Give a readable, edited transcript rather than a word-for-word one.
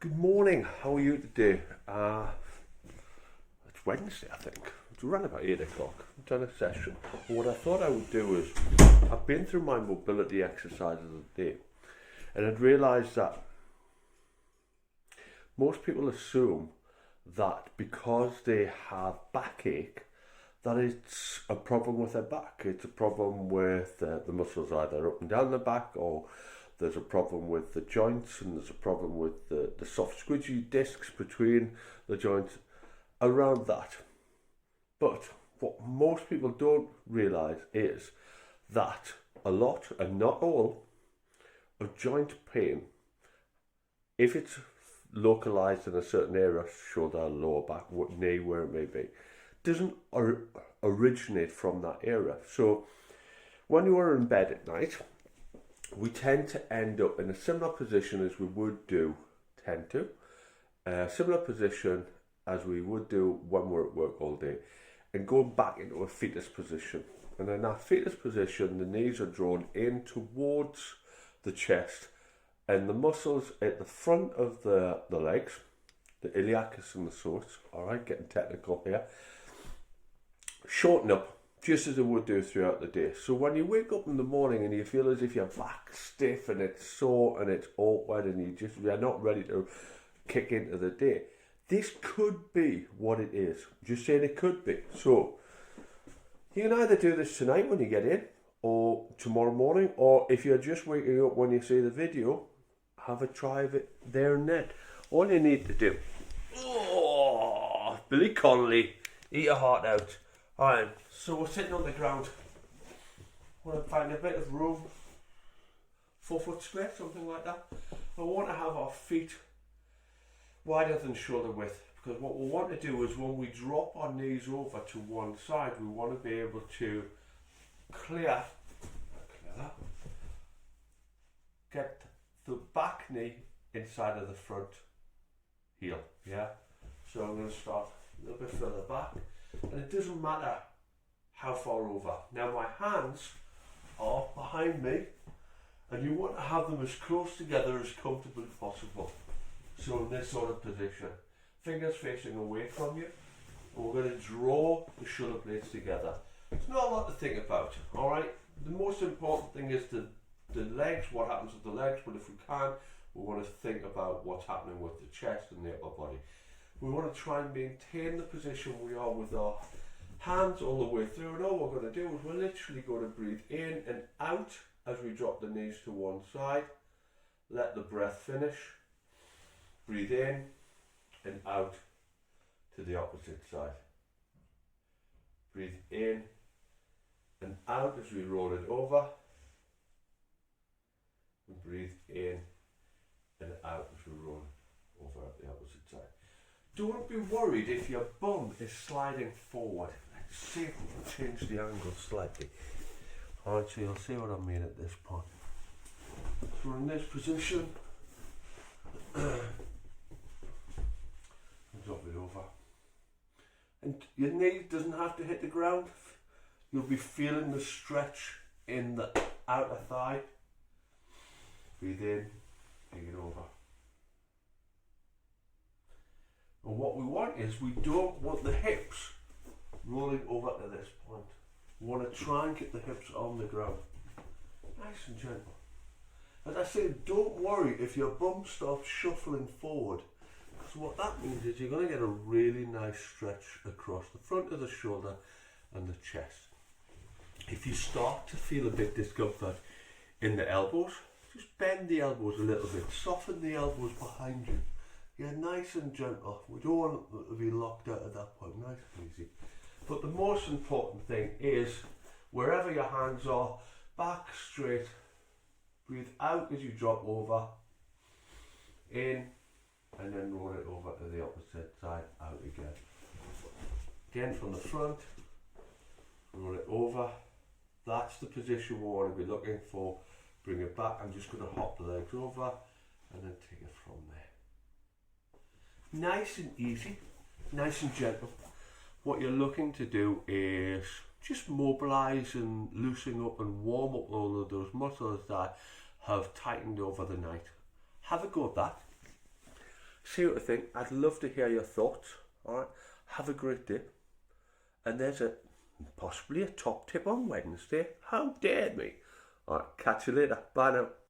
Good morning. How are you today? It's Wednesday, I think. It's around about 8 o'clock. I've done a session. What I thought I would do is, I've been through my mobility exercises of the day, and I'd realised that most people assume that because they have backache, that it's a problem with their back. It's a problem with the muscles either up and down the back, or there's a problem with the joints, and there's a problem with the soft squidgy discs between the joints around that. But what most people don't realise is that a lot, and not all, of joint pain, if it's localised in a certain area, shoulder, lower back, knee, where it may be, doesn't originate from that area. So when you are in bed at night, we tend to end up in a similar position as we would do, a similar position as we would do when we're at work all day, and going back into a fetus position. And in that fetus position, the knees are drawn in towards the chest, and the muscles at the front of the legs, the iliacus and the psoas, alright, getting technical here, shorten up just as it would do throughout the day. So when you wake up in the morning and you feel as if your back's stiff and it's sore and it's awkward and you're not ready to kick into the day, this could be what it is. Just saying it could be. So you can either do this tonight when you get in, or tomorrow morning, or if you're just waking up when you see the video, have a try of it there and then. All you need to do, Billy Connolly, eat your heart out. Alright, so we're sitting on the ground. Want to find a bit of room, 4 foot square, something like that. I want to have our feet wider than shoulder width, because what we want to do is when we drop our knees over to one side, we want to be able to clear that, get the back knee inside of the front heel, yeah? So I'm going to start a little bit further back, and it doesn't matter how far over. Now my hands are behind me, and you want to have them as close together as comfortable as possible. So in this sort of position, fingers facing away from you, and we're going to draw the shoulder blades together. It's not a lot to think about, alright? The most important thing is the legs, what happens with the legs, but if we can, we want to think about what's happening with the chest and the upper body. We want to try and maintain the position we are with our hands all the way through, and all we're going to do is we're literally going to breathe in and out as we drop the knees to one side. Let the breath finish. Breathe in and out to the opposite side. Breathe in and out as we roll it over. And breathe in and out as we roll it over at the opposite side. Don't be worried if your bum is sliding forward. Let's see if we can change the angle slightly. Alright, so you'll see what I mean at this point. So we're in this position. Drop it over. And your knee doesn't have to hit the ground. You'll be feeling the stretch in the outer thigh. Breathe in, take it over. And what we want is, we don't want the hips rolling over to this point. We want to try and get the hips on the ground. Nice and gentle. As I said, don't worry if your bum starts shuffling forward, because what that means is you're going to get a really nice stretch across the front of the shoulder and the chest. If you start to feel a bit discomfort in the elbows, just bend the elbows a little bit, soften the elbows behind you. Yeah, nice and gentle. We don't want it to be locked out at that point, nice and easy. But the most important thing is, wherever your hands are, back straight. Breathe out as you drop over, in, and then roll it over to the opposite side, out again. Again from the front, roll it over. That's the position we want to be looking for. Bring it back. I'm just going to hop the legs over and then take it from there. Nice and easy, nice and gentle. What you're looking to do is just mobilise and loosen up and warm up all of those muscles that have tightened over the night. Have a go at that. See what I think. I'd love to hear your thoughts. All right. Have a great day. And there's possibly a top tip on Wednesday. How dare me? All right. Catch you later. Bye now.